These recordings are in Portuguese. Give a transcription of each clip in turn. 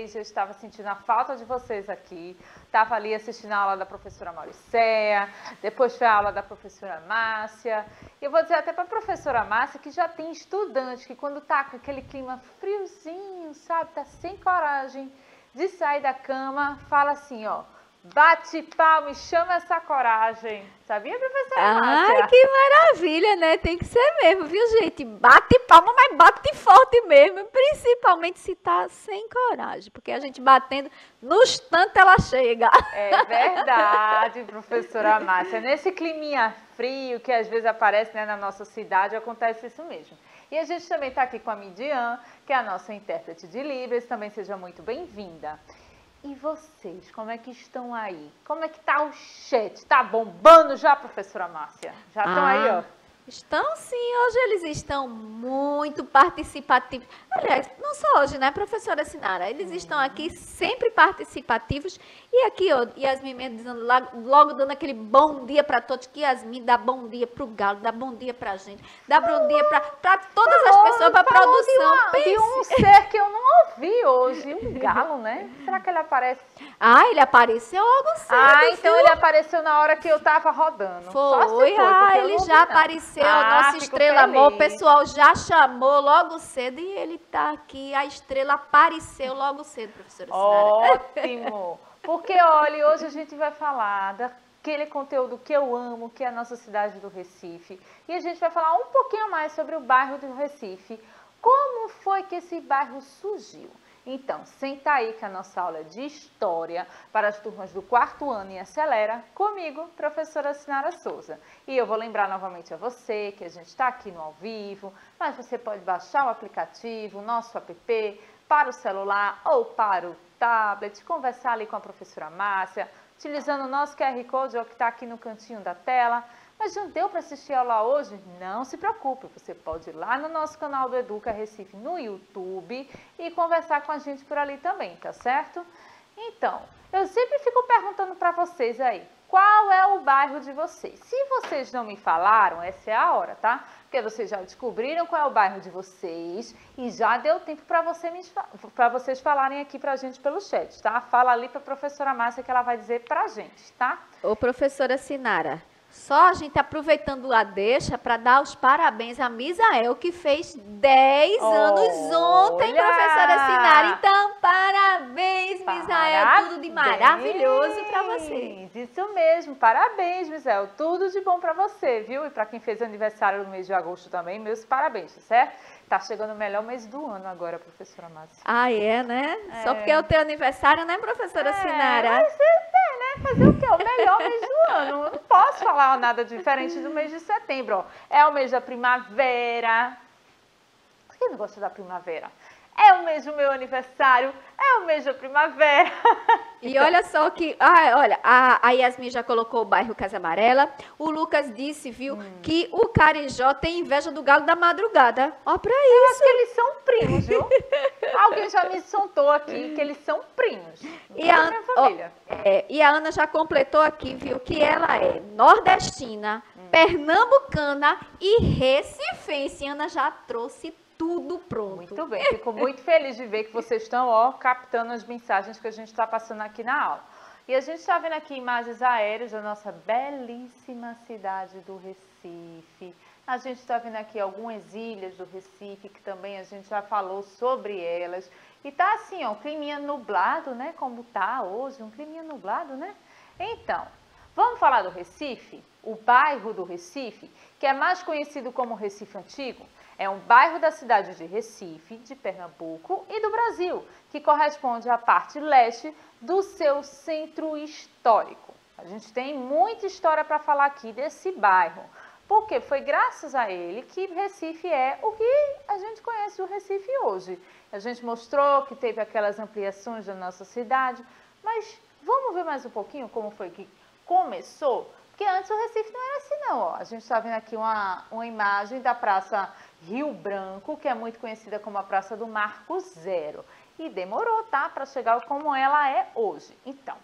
vocês, eu estava sentindo a falta de vocês aqui. Estava ali assistindo a aula da professora Mauricéia, depois foi a aula da professora Márcia. E eu vou dizer até para a professora Márcia que já tem estudante que quando tá com aquele clima friozinho, sabe, tá sem coragem de sair da cama, fala assim, ó, bate palma e chama essa coragem. Sabia, professora Márcia? Ai, que maravilha, né? Tem que ser mesmo, viu, gente? Bate palma, mas bate forte mesmo. Principalmente se tá sem coragem. Porque a gente batendo, no instante ela chega. É verdade, professora Márcia. Nesse climinha frio que às vezes aparece, né, na nossa cidade, acontece isso mesmo. E a gente também está aqui com a Midian, que é a nossa intérprete de Libras. Também seja muito bem-vinda. E vocês, como é que estão aí? Como é que tá o chat? Tá bombando já, professora Márcia? Já estão aí, ó? Estão sim, hoje eles estão muito participativos. Aliás, não só hoje, né, professora Sinara? Eles estão aqui sempre participativos. E aqui, ó, Yasmin Mendes logo dando aquele bom dia para todos. Que Yasmin dá bom dia pro Galo, dá bom dia pra gente, dá bom dia para todas as pessoas, pra produção. De um ser que eu não ouvi hoje, um galo, né? Será que ele aparece? Ah, ele apareceu logo cedo. Ah, então ele apareceu na hora que eu tava rodando. Foi, ele já apareceu, nossa estrela amor, o pessoal já chamou logo cedo e ele tá aqui, a estrela apareceu logo cedo, professora Sinara. Ótimo! Porque, olha, hoje a gente vai falar daquele conteúdo que eu amo, que é a nossa cidade do Recife. E a gente vai falar um pouquinho mais sobre o bairro do Recife. Como foi que esse bairro surgiu? Então, senta aí que a nossa aula é de História para as turmas do 4º ano e Acelera, comigo, professora Sinara Souza. E eu vou lembrar novamente a você que a gente está aqui no ao vivo, mas você pode baixar o aplicativo, o nosso app, para o celular ou para o tablet, conversar ali com a professora Márcia, utilizando o nosso QR Code, que está aqui no cantinho da tela. Mas não deu para assistir a aula hoje? Não se preocupe, você pode ir lá no nosso canal do Educa Recife no YouTube e conversar com a gente por ali também, tá certo? Então, eu sempre fico perguntando para vocês aí, qual é o bairro de vocês? Se vocês não me falaram, essa é a hora, tá? Porque vocês já descobriram qual é o bairro de vocês e já deu tempo para vocês falarem aqui pra gente pelo chat, tá? Fala ali para a professora Márcia que ela vai dizer pra gente, tá? Ô, professora Sinara, só a gente aproveitando a deixa para dar os parabéns a Misael, que fez 10 anos ontem, professora Sinara. Então, parabéns, Misael, tudo de maravilhoso para você. Isso mesmo, parabéns, Misael, tudo de bom para você, viu? E para quem fez aniversário no mês de agosto também, meus parabéns, tá certo? Tá chegando o melhor mês do ano agora, professora Márcia. Ah, é, né? Só porque é o teu aniversário, né, professora Sinara? Mas né? Fazer o quê? O melhor mês do ano. Eu não posso falar nada diferente do mês de setembro. Ó. É o mês da primavera. Quem não gosta da primavera? É o mês do meu aniversário, é o mês da primavera. E olha só que, olha, a Yasmin já colocou o bairro Casa Amarela. O Lucas disse, viu, que o Carijó tem inveja do Galo da Madrugada. Ó, pra isso. Eu acho que eles são primos, viu? Alguém já me soltou aqui que eles são primos. E a Ana já completou aqui, viu, que ela é nordestina, pernambucana e recifense. Ana já trouxe tudo pronto. Muito bem, fico muito feliz de ver que vocês estão, ó, captando as mensagens que a gente está passando aqui na aula. E a gente está vendo aqui imagens aéreas da nossa belíssima cidade do Recife. A gente está vendo aqui algumas ilhas do Recife, que também a gente já falou sobre elas. E tá assim, ó, um climinha nublado, né, como tá hoje, um climinha nublado, né? Então, vamos falar do Recife? O bairro do Recife, que é mais conhecido como Recife Antigo, é um bairro da cidade de Recife, de Pernambuco e do Brasil, que corresponde à parte leste do seu centro histórico. A gente tem muita história para falar aqui desse bairro, porque foi graças a ele que Recife é o que a gente conhece o Recife hoje. A gente mostrou que teve aquelas ampliações da nossa cidade, mas vamos ver mais um pouquinho como foi que começou? Porque antes o Recife não era assim não, ó. A gente está vendo aqui uma imagem da Praça Rio Branco, que é muito conhecida como a Praça do Marco Zero. E demorou, tá? Para chegar como ela é hoje. Então,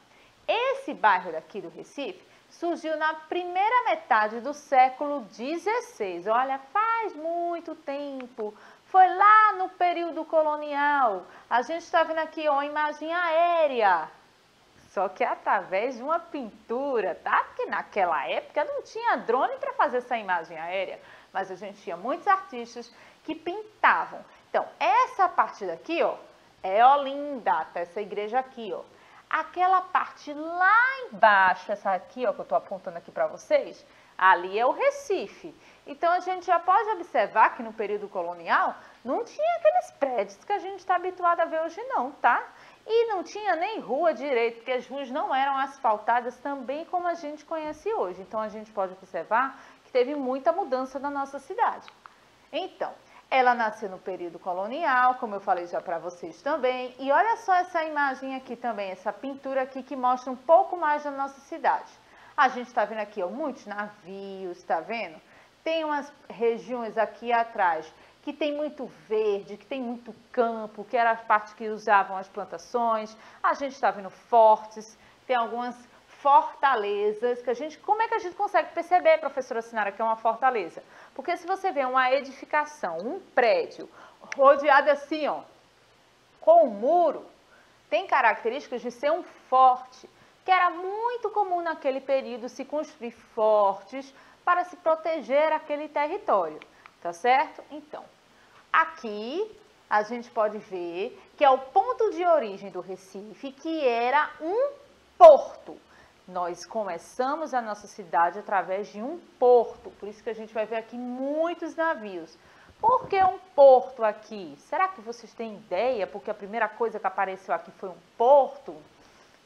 esse bairro daqui do Recife surgiu na primeira metade do século XVI. Olha, faz muito tempo. Foi lá no período colonial. A gente está vendo aqui ó, uma imagem aérea. Só que através de uma pintura, tá? Porque naquela época não tinha drone para fazer essa imagem aérea. Mas a gente tinha muitos artistas que pintavam. Então, essa parte daqui, ó, é Olinda, tá? Essa igreja aqui, ó. Aquela parte lá embaixo, essa aqui, ó, que eu tô apontando aqui para vocês, ali é o Recife. Então, a gente já pode observar que no período colonial não tinha aqueles prédios que a gente está habituado a ver hoje não, tá? E não tinha nem rua direito, porque as ruas não eram asfaltadas também como a gente conhece hoje. Então, a gente pode observar que teve muita mudança na nossa cidade. Então, ela nasceu no período colonial, como eu falei já para vocês também. E olha só essa imagem aqui também, essa pintura aqui que mostra um pouco mais da nossa cidade. A gente está vendo aqui ó, muitos navios, está vendo? Tem umas regiões aqui atrás que tem muito verde, que tem muito campo, que era a parte que usavam as plantações. A gente está vendo fortes, tem algumas fortalezas que a gente... Como é que a gente consegue perceber, professora Sinara, que é uma fortaleza? Porque se você vê uma edificação, um prédio, rodeado assim, ó, com um muro, tem características de ser um forte, que era muito comum naquele período se construir fortes para se proteger aquele território, tá certo? Então, aqui a gente pode ver que é o ponto de origem do Recife, que era um porto. Nós começamos a nossa cidade através de um porto, por isso que a gente vai ver aqui muitos navios. Por que um porto aqui? Será que vocês têm ideia? Porque a primeira coisa que apareceu aqui foi um porto?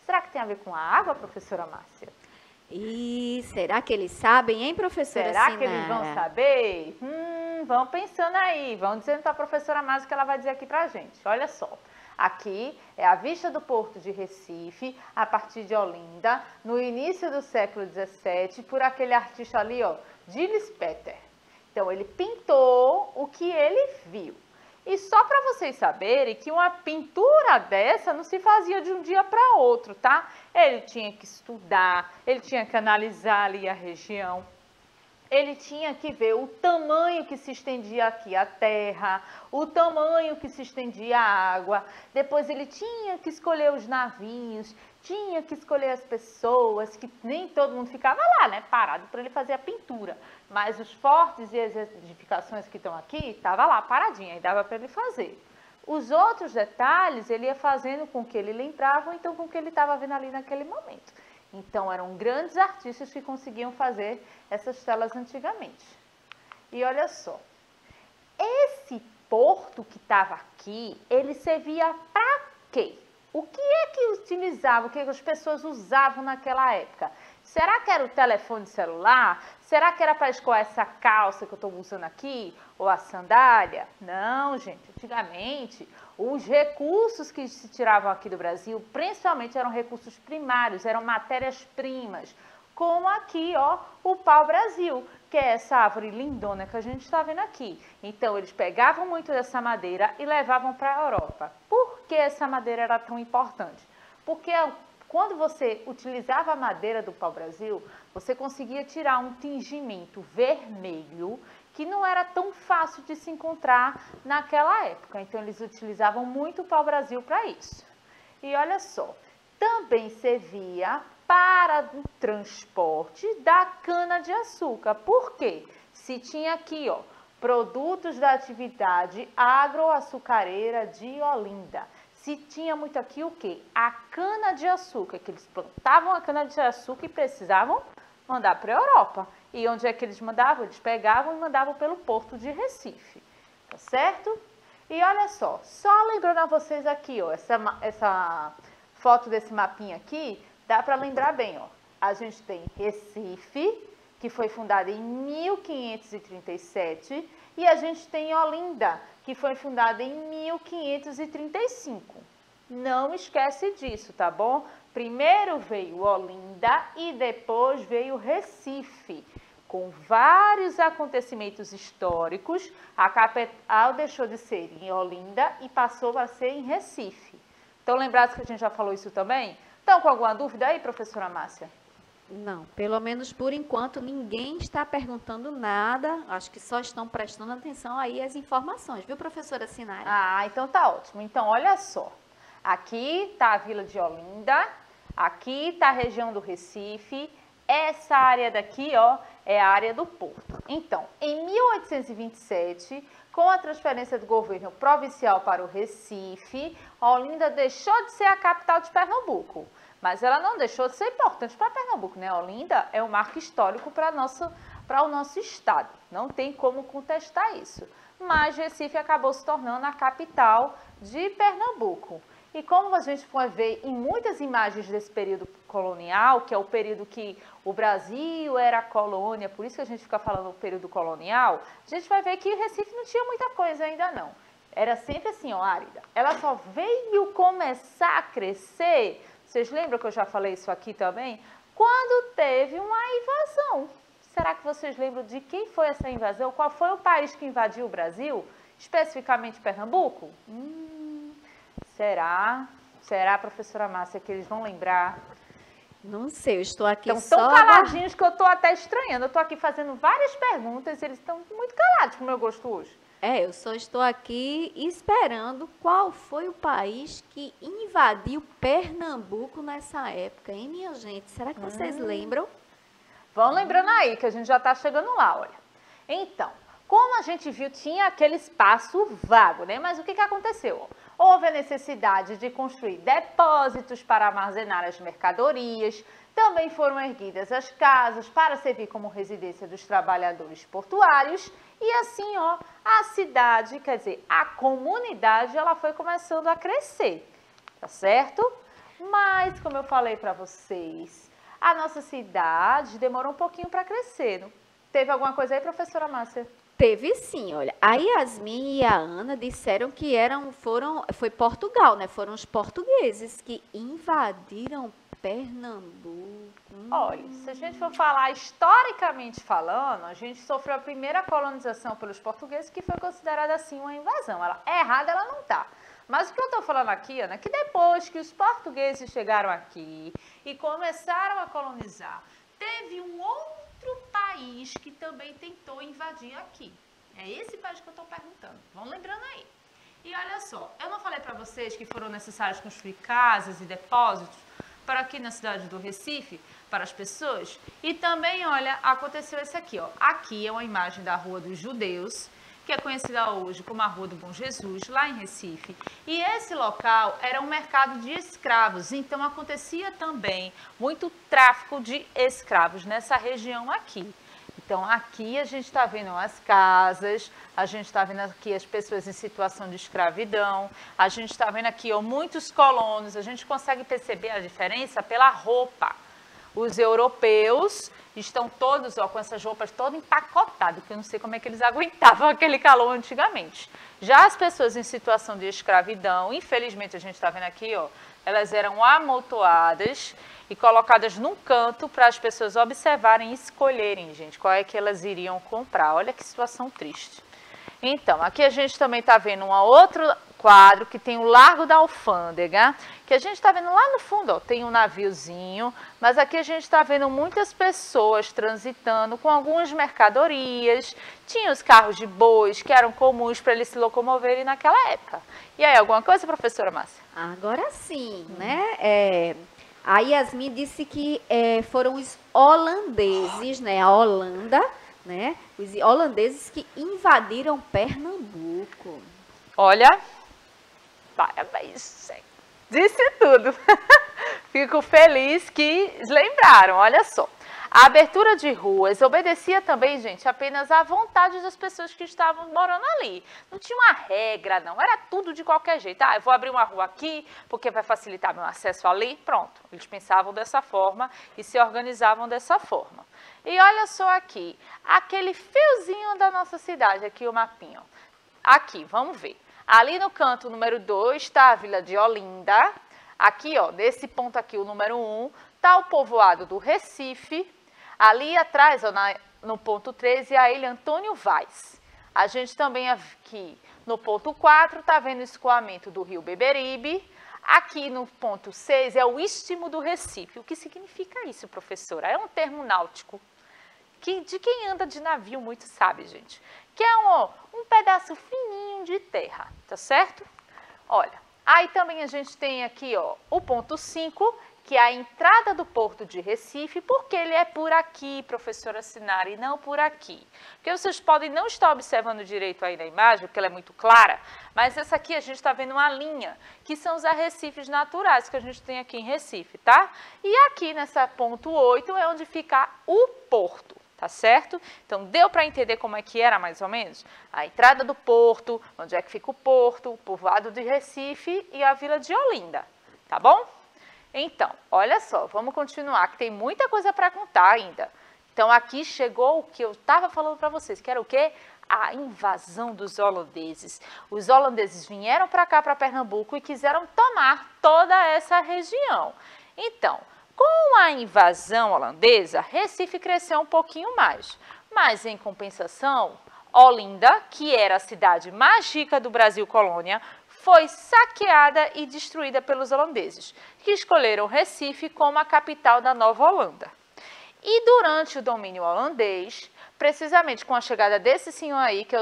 Será que tem a ver com a água, professora Márcia? E será que eles sabem, hein, professora Será Sinara? que eles vão saber? Vão pensando aí, vão dizendo para a professora Márcia que ela vai dizer aqui para a gente. Olha só. Aqui é a vista do Porto de Recife, a partir de Olinda, no início do século XVII, por aquele artista ali, ó, Gilles Peter. Então, ele pintou o que ele viu. E só para vocês saberem que uma pintura dessa não se fazia de um dia para outro, tá? Ele tinha que estudar, ele tinha que analisar ali a região. Ele tinha que ver o tamanho que se estendia aqui a terra, o tamanho que se estendia a água. Depois ele tinha que escolher os navios, tinha que escolher as pessoas, que nem todo mundo ficava lá, né, parado para ele fazer a pintura. Mas os fortes e as edificações que estão aqui, estava lá paradinha e dava para ele fazer. Os outros detalhes ele ia fazendo com que ele lembrava, ou então com o que ele estava vendo ali naquele momento. Então, eram grandes artistas que conseguiam fazer essas telas antigamente. E olha só, esse porto que estava aqui, ele servia para quê? O que é que utilizava, o que as pessoas usavam naquela época? Será que era o telefone celular? Será que era para escoar essa calça que eu estou usando aqui? Ou a sandália? Não, gente. Antigamente, os recursos que se tiravam aqui do Brasil, principalmente eram recursos primários, eram matérias-primas. Como aqui, ó, o pau-brasil, que é essa árvore lindona que a gente está vendo aqui. Então, eles pegavam muito dessa madeira e levavam para a Europa. Por que essa madeira era tão importante? Porque quando você utilizava a madeira do pau-brasil, você conseguia tirar um tingimento vermelho que não era tão fácil de se encontrar naquela época. Então, eles utilizavam muito o pau-brasil para isso. E olha só, também servia para o transporte da cana-de-açúcar. Por quê? Se tinha aqui, ó, produtos da atividade agroaçucareira de Olinda. Se tinha muito aqui o quê? A cana-de-açúcar, que eles plantavam a cana-de-açúcar e precisavam mandar para a Europa. E onde é que eles mandavam? Eles pegavam e mandavam pelo Porto de Recife, tá certo? E olha só lembrando a vocês aqui, ó, essa foto desse mapinha aqui, dá para lembrar bem, ó. A gente tem Recife, que foi fundada em 1537, e a gente tem Olinda, que foi fundada em 1535. Não esquece disso, tá bom? Primeiro veio Olinda e depois veio Recife. Com vários acontecimentos históricos, a capital deixou de ser em Olinda e passou a ser em Recife. Estão lembrados que a gente já falou isso também? Estão com alguma dúvida aí, professora Márcia? Não, pelo menos por enquanto ninguém está perguntando nada, acho que só estão prestando atenção aí às informações, viu, professora Sinara? Ah, então tá ótimo. Então, olha só. Aqui está a Vila de Olinda, aqui está a região do Recife, essa área daqui, ó, é a área do Porto. Então, em 1827, com a transferência do governo provincial para o Recife, Olinda deixou de ser a capital de Pernambuco. Mas ela não deixou de ser importante para Pernambuco, né? Olinda é um marco histórico para o nosso estado. Não tem como contestar isso. Mas Recife acabou se tornando a capital de Pernambuco. E como a gente pode ver em muitas imagens desse período colonial, que é o período que o Brasil era colônia, por isso que a gente fica falando do período colonial, a gente vai ver que Recife não tinha muita coisa ainda não. Era sempre assim, ó, árida. Ela só veio começar a crescer, vocês lembram que eu já falei isso aqui também? Quando teve uma invasão. Será que vocês lembram de quem foi essa invasão? Qual foi o país que invadiu o Brasil? Especificamente Pernambuco? Será, professora Márcia, que eles vão lembrar? Não sei, eu estou aqui Estão só... tão caladinhos que eu estou até estranhando. Eu estou aqui fazendo várias perguntas e eles estão muito calados, pro meu gosto hoje. Eu só estou aqui esperando qual foi o país que invadiu Pernambuco nessa época, hein, minha gente? Será que vocês lembram? Vão lembrando aí, que a gente já está chegando lá, olha. Então, como a gente viu, tinha aquele espaço vago, né? Mas o que aconteceu? Houve a necessidade de construir depósitos para armazenar as mercadorias, também foram erguidas as casas para servir como residência dos trabalhadores portuários e assim, ó, a cidade, quer dizer, a comunidade, ela foi começando a crescer, tá certo? Mas, como eu falei para vocês, a nossa cidade demorou um pouquinho para crescer. Não? Teve alguma coisa aí, professora Márcia? Teve sim, olha. A Yasmin e a Ana disseram que foi Portugal, né? Foram os portugueses que invadiram Pernambuco. Olha, se a gente for falar historicamente falando, a gente sofreu a primeira colonização pelos portugueses, que foi considerada assim uma invasão. Errada ela não tá. Mas o que eu estou falando aqui, Ana, é que depois que os portugueses chegaram aqui e começaram a colonizar, teve um outro país que também tentou invadir aqui. É esse país que eu estou perguntando. Vão lembrando aí. E olha só, eu não falei para vocês que foram necessários construir casas e depósitos para aqui na cidade do Recife, para as pessoas? E também, olha, aconteceu esse aqui, ó. Aqui é uma imagem da Rua dos Judeus, que é conhecida hoje como a Rua do Bom Jesus, lá em Recife. E esse local era um mercado de escravos, então acontecia também muito tráfico de escravos nessa região aqui. Então, aqui a gente está vendo as casas, a gente está vendo aqui as pessoas em situação de escravidão, a gente está vendo aqui, ó, muitos colonos, a gente consegue perceber a diferença pela roupa. Os europeus estão todos, ó, com essas roupas todas empacotadas, que eu não sei como é que eles aguentavam aquele calor antigamente. Já as pessoas em situação de escravidão, infelizmente a gente está vendo aqui, ó, elas eram amontoadas e colocadas num canto para as pessoas observarem e escolherem, gente, qual é que elas iriam comprar. Olha que situação triste. Então, aqui a gente também está vendo um outro quadro que tem o Largo da Alfândega, que a gente está vendo lá no fundo, ó, tem um naviozinho, mas aqui a gente está vendo muitas pessoas transitando com algumas mercadorias, tinha os carros de bois que eram comuns para eles se locomoverem naquela época. E aí, alguma coisa, professora Márcia? Agora sim, né? A Yasmin disse que foram os holandeses, né? A Holanda, né? Os holandeses que invadiram Pernambuco. Olha, parabéns, disse tudo. Fico feliz que lembraram, olha só. A abertura de ruas obedecia também, gente, apenas à vontade das pessoas que estavam morando ali. Não tinha uma regra, não. Era tudo de qualquer jeito. Ah, eu vou abrir uma rua aqui porque vai facilitar meu acesso ali. Pronto. Eles pensavam dessa forma e se organizavam dessa forma. E olha só aqui, aquele fiozinho da nossa cidade, aqui o mapinho. Aqui, vamos ver. Ali no canto número 2 está a Vila de Olinda. Aqui, ó, nesse ponto aqui, o número 1, está o povoado do Recife. Ali atrás, ó, no ponto 13, a Ilha Antônio Vaz. A gente também aqui no ponto 4 está vendo o escoamento do rio Beberibe. Aqui no ponto 6 é o istmo do Recife. O que significa isso, professora? É um termo náutico, que de quem anda de navio muito sabe, gente. Que é um pedaço fininho de terra, tá certo? Olha, aí também a gente tem aqui, ó, o ponto 5, que é a entrada do Porto de Recife, porque ele é por aqui, professora Sinara, e não por aqui. Porque vocês podem não estar observando direito aí na imagem, porque ela é muito clara, mas essa aqui a gente está vendo uma linha, que são os arrecifes naturais que a gente tem aqui em Recife, tá? E aqui nessa ponto 8 é onde fica o porto, tá certo? Então, deu para entender como é que era mais ou menos? A entrada do porto, onde é que fica o porto, o povoado de Recife e a vila de Olinda, tá bom? Então, olha só, vamos continuar, que tem muita coisa para contar ainda. Então, aqui chegou o que eu estava falando para vocês, que era o quê? A invasão dos holandeses. Os holandeses vieram para cá, para Pernambuco, e quiseram tomar toda essa região. Então, com a invasão holandesa, Recife cresceu um pouquinho mais. Mas, em compensação, Olinda, que era a cidade mais rica do Brasil colônia, foi saqueada e destruída pelos holandeses, que escolheram Recife como a capital da Nova Holanda. E durante o domínio holandês, precisamente com a chegada desse senhor aí, que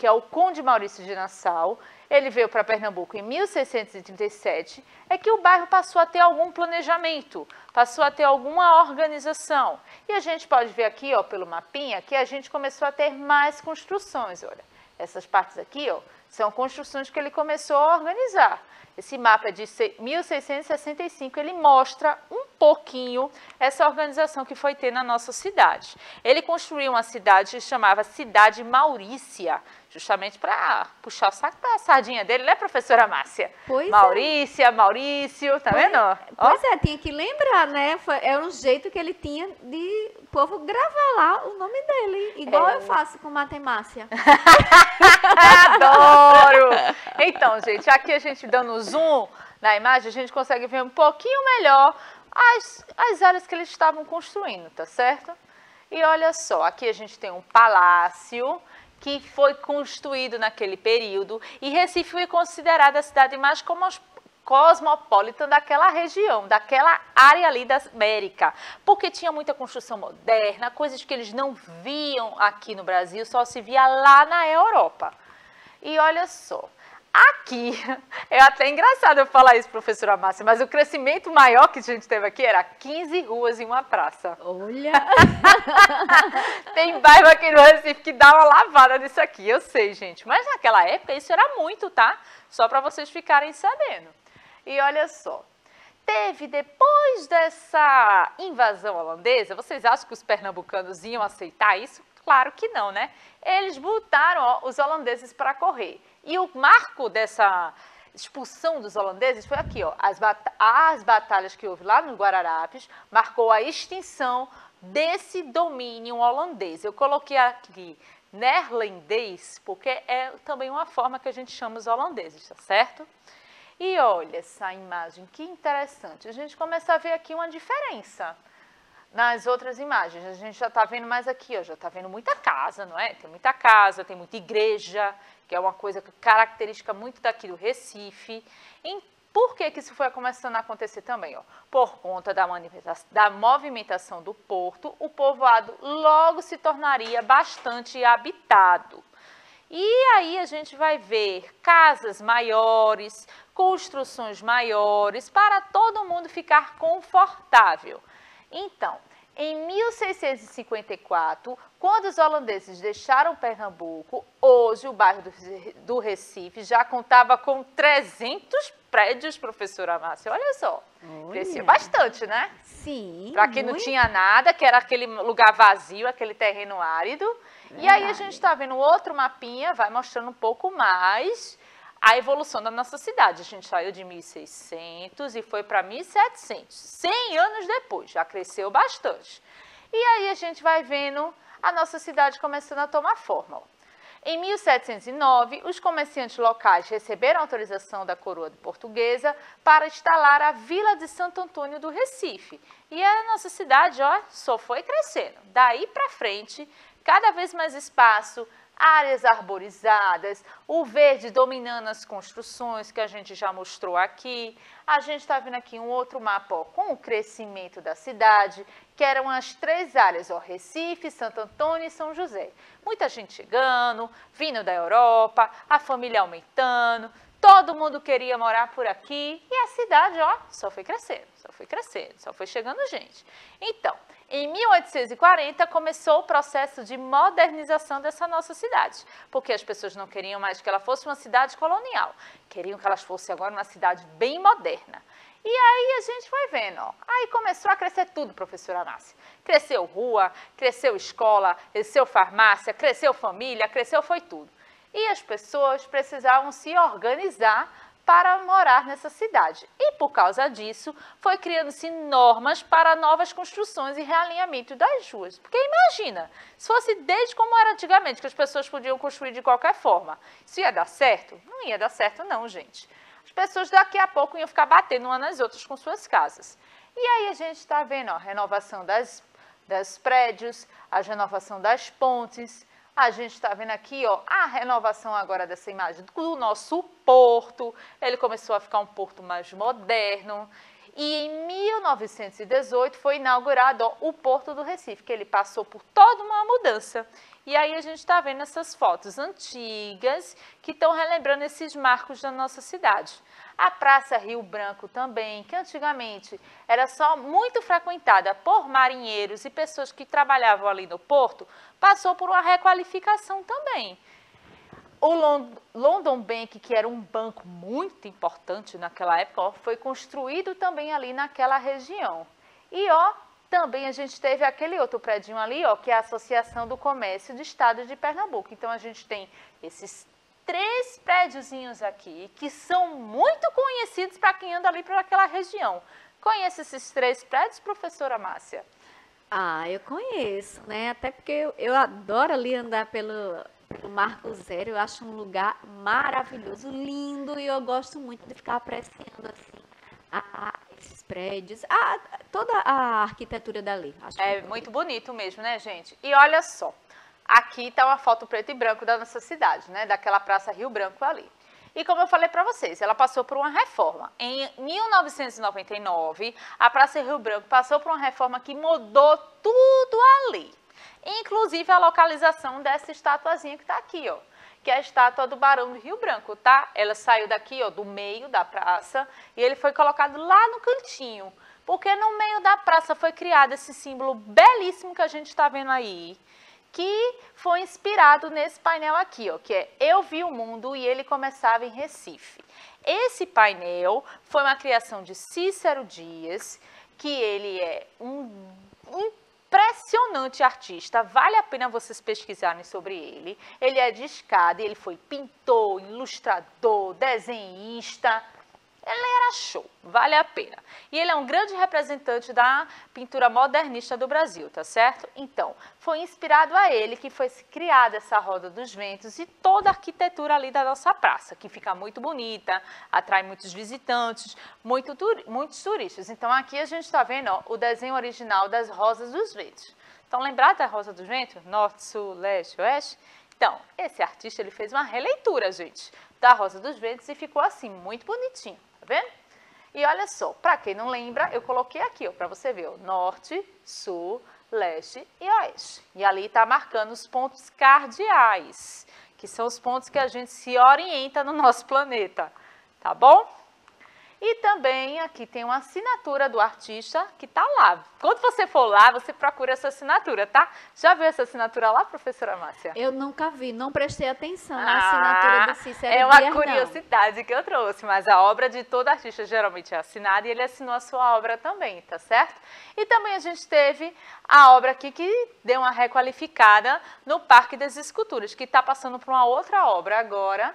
é o Conde Maurício de Nassau, ele veio para Pernambuco em 1637, é que o bairro passou a ter algum planejamento, passou a ter alguma organização. E a gente pode ver aqui, ó, pelo mapinha, que a gente começou a ter mais construções, olha. Essas partes aqui, ó, são construções que ele começou a organizar. Esse mapa é de 1665, ele mostra um pouquinho essa organização que foi ter na nossa cidade. Ele construiu uma cidade que chamava Cidade Maurícia, justamente para puxar o saco da sardinha dele, né, professora Márcia? Pois Maurícia, é. Maurício, tá vendo? Pois é, tinha que lembrar, né? Era um jeito que ele tinha de o povo gravar lá o nome dele, igual eu faço com Matemácia. Adoro! Então, gente, aqui a gente dando zoom na imagem, a gente consegue ver um pouquinho melhor as áreas que eles estavam construindo, tá certo? E olha só, aqui a gente tem um palácio que foi construído naquele período e Recife foi considerada a cidade mais cosmopolita daquela região, daquela área ali da América, porque tinha muita construção moderna, coisas que eles não viam aqui no Brasil, só se via lá na Europa. E olha só, aqui, é até engraçado eu falar isso, professora Márcia, mas o crescimento maior que a gente teve aqui era 15 ruas e uma praça. Olha! Tem bairro aqui no Recife que dá uma lavada nisso aqui, eu sei, gente. Mas naquela época isso era muito, tá? Só para vocês ficarem sabendo. E olha só, teve depois dessa invasão holandesa, vocês acham que os pernambucanos iam aceitar isso? Claro que não, né? Eles botaram os holandeses para correr. E o marco dessa expulsão dos holandeses foi aqui, ó, as batalhas que houve lá no Guararapes, marcou a extinção desse domínio holandês. Eu coloquei aqui neerlandês, porque é também uma forma que a gente chama os holandeses, tá certo? E olha essa imagem, que interessante. A gente começa a ver aqui uma diferença nas outras imagens. A gente já está vendo mais aqui, ó, já está vendo muita casa, não é? Tem muita casa, tem muita igreja, que é uma coisa característica muito daqui do Recife. Por que isso foi começando a acontecer também? Ó? Por conta da movimentação do porto, o povoado logo se tornaria bastante habitado. E aí a gente vai ver casas maiores, construções maiores, para todo mundo ficar confortável. Então, em 1654, quando os holandeses deixaram Pernambuco, hoje o bairro do Recife já contava com 300 prédios, professora Márcia. Olha só, cresceu bastante, né? Sim. Para quem não tinha nada, que era aquele lugar vazio, aquele terreno árido. Verdade. E aí a gente está vendo outro mapinha, vai mostrando um pouco mais a evolução da nossa cidade. A gente saiu de 1600 e foi para 1700, 100 anos depois, já cresceu bastante. E aí a gente vai vendo a nossa cidade começando a tomar forma. Ó. Em 1709, os comerciantes locais receberam autorização da coroa portuguesa para instalar a Vila de Santo Antônio do Recife. E a nossa cidade, ó, só foi crescendo. Daí para frente, cada vez mais espaço, áreas arborizadas, o verde dominando as construções, que a gente já mostrou aqui. A gente está vendo aqui um outro mapa ó, com o crescimento da cidade, que eram as 3 áreas, ó, Recife, Santo Antônio e São José. Muita gente chegando, vindo da Europa, a família aumentando, todo mundo queria morar por aqui e a cidade, ó, só foi crescendo, só foi chegando gente. Então, em 1840 começou o processo de modernização dessa nossa cidade, porque as pessoas não queriam mais que ela fosse uma cidade colonial, queriam que elas fossem agora uma cidade bem moderna. E aí a gente foi vendo, ó, aí começou a crescer tudo, professora Márcia. Cresceu rua, cresceu escola, cresceu farmácia, cresceu família, cresceu foi tudo. E as pessoas precisavam se organizar para morar nessa cidade. E por causa disso, foi criando-se normas para novas construções e realinhamento das ruas. Porque imagina, se fosse desde como era antigamente, que as pessoas podiam construir de qualquer forma, isso ia dar certo? Não ia dar certo não, gente. As pessoas daqui a pouco iam ficar batendo umas nas outras com suas casas. E aí a gente está vendo ó, a renovação das prédios, a renovação das pontes. A gente está vendo aqui ó, a renovação agora dessa imagem do nosso porto. Ele começou a ficar um porto mais moderno. E em 1918 foi inaugurado ó, o Porto do Recife, que ele passou por toda uma mudança. E aí a gente está vendo essas fotos antigas que estão relembrando esses marcos da nossa cidade. A Praça Rio Branco também, que antigamente era só muito frequentada por marinheiros e pessoas que trabalhavam ali no porto, passou por uma requalificação também. O London Bank, que era um banco muito importante naquela época, ó, foi construído também ali naquela região. E ó, também a gente teve aquele outro prédio ali, ó, que é a Associação do Comércio do Estado de Pernambuco. Então a gente tem esses 3 prédiozinhos aqui, que são muito conhecidos para quem anda ali por aquela região. Conhece esses 3 prédios, professora Márcia? Ah, eu conheço, né? Até porque eu adoro ali andar pelo Marco Zero, eu acho um lugar maravilhoso, lindo, e eu gosto muito de ficar apreciando assim esses prédios, toda a arquitetura dali. Acho muito bonito mesmo, né, gente? E olha só, aqui está uma foto preto e branco da nossa cidade, né? Daquela Praça Rio Branco ali. E como eu falei para vocês, ela passou por uma reforma. Em 1999, a Praça Rio Branco passou por uma reforma que mudou tudo ali. Inclusive a localização dessa estatuazinha que está aqui, ó, que é a estátua do Barão do Rio Branco, tá? Ela saiu daqui, ó, do meio da praça e ele foi colocado lá no cantinho, porque no meio da praça foi criado esse símbolo belíssimo que a gente está vendo aí, que foi inspirado nesse painel aqui, ó, que é Eu Vi o Mundo e ele começava em Recife. Esse painel foi uma criação de Cícero Dias, que ele é um impressionante artista, vale a pena vocês pesquisarem sobre ele. Ele é de escada, ele foi pintor, ilustrador, desenhista. Ele era show, vale a pena. E ele é um grande representante da pintura modernista do Brasil, tá certo? Então, foi inspirado a ele que foi criada essa Roda dos Ventos e toda a arquitetura ali da nossa praça, que fica muito bonita, atrai muitos visitantes, muitos turistas. Então, aqui a gente está vendo ó, o desenho original das Rosas dos Ventos. Então, lembrar da Rosa dos Ventos? Norte, Sul, Leste, Oeste? Então, esse artista ele fez uma releitura, gente, da Rosa dos Ventos e ficou assim, muito bonitinho. Tá vendo? E olha só, para quem não lembra, eu coloquei aqui, ó, para você ver, ó, norte, sul, leste e oeste. E ali está marcando os pontos cardeais, que são os pontos que a gente se orienta no nosso planeta, tá bom? E também aqui tem uma assinatura do artista que tá lá. Quando você for lá, você procura essa assinatura, tá? Já viu essa assinatura lá, professora Márcia? Eu nunca vi, não prestei atenção na assinatura do Cícero É uma Dias, curiosidade que eu trouxe, mas a obra de todo artista geralmente é assinada e ele assinou a sua obra também, tá certo? E também a gente teve a obra aqui que deu uma requalificada no Parque das Esculturas, que está passando por uma outra obra agora.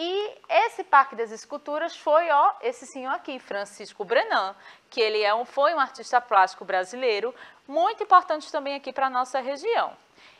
E esse Parque das Esculturas foi, ó, esse senhor aqui, Francisco Brenan, que ele foi um artista plástico brasileiro, muito importante também aqui para a nossa região.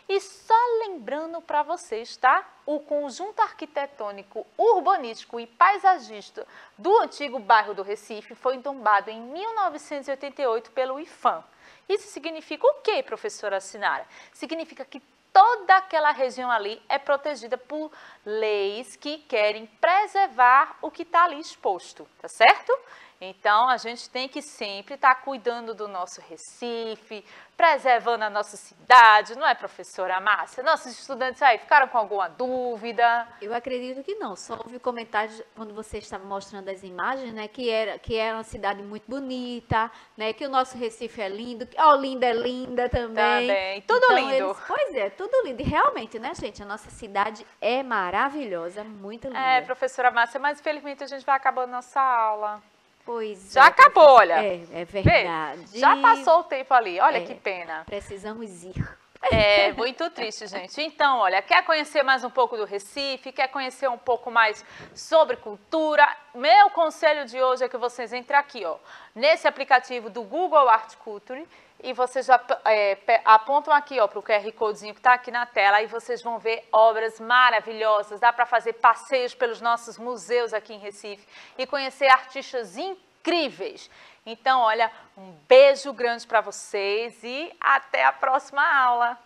E só lembrando para vocês, tá? O conjunto arquitetônico, urbanístico e paisagista do antigo bairro do Recife foi tombado em 1988 pelo IPHAN. Isso significa o quê, professora Sinara? Significa que toda aquela região ali é protegida por leis que querem preservar o que está ali exposto, tá certo? Então, a gente tem que sempre estar cuidando do nosso Recife, preservando a nossa cidade, não é, professora Márcia? Nossos estudantes aí ficaram com alguma dúvida? Eu acredito que não, só houve comentários quando você estava mostrando as imagens, né, que era uma cidade muito bonita, né, que o nosso Recife é lindo, que Olinda é linda também. Também, tudo Então, lindo. pois é, tudo lindo. E realmente, né, gente, a nossa cidade é maravilhosa, muito linda. É, professora Márcia, mas infelizmente a gente vai acabando nossa aula. Pois Já é, acabou, olha. É verdade. Vê, já passou o tempo ali, olha É. que pena. Precisamos ir. É muito triste, gente. Então, olha, quer conhecer mais um pouco do Recife? Quer conhecer um pouco mais sobre cultura? Meu conselho de hoje é que vocês entrem aqui, ó, nesse aplicativo do Google Art Culture e vocês já apontam aqui, ó, para o QR Codezinho que está aqui na tela e vocês vão ver obras maravilhosas. Dá para fazer passeios pelos nossos museus aqui em Recife e conhecer artistas incríveis. Então, olha, um beijo grande para vocês e até a próxima aula.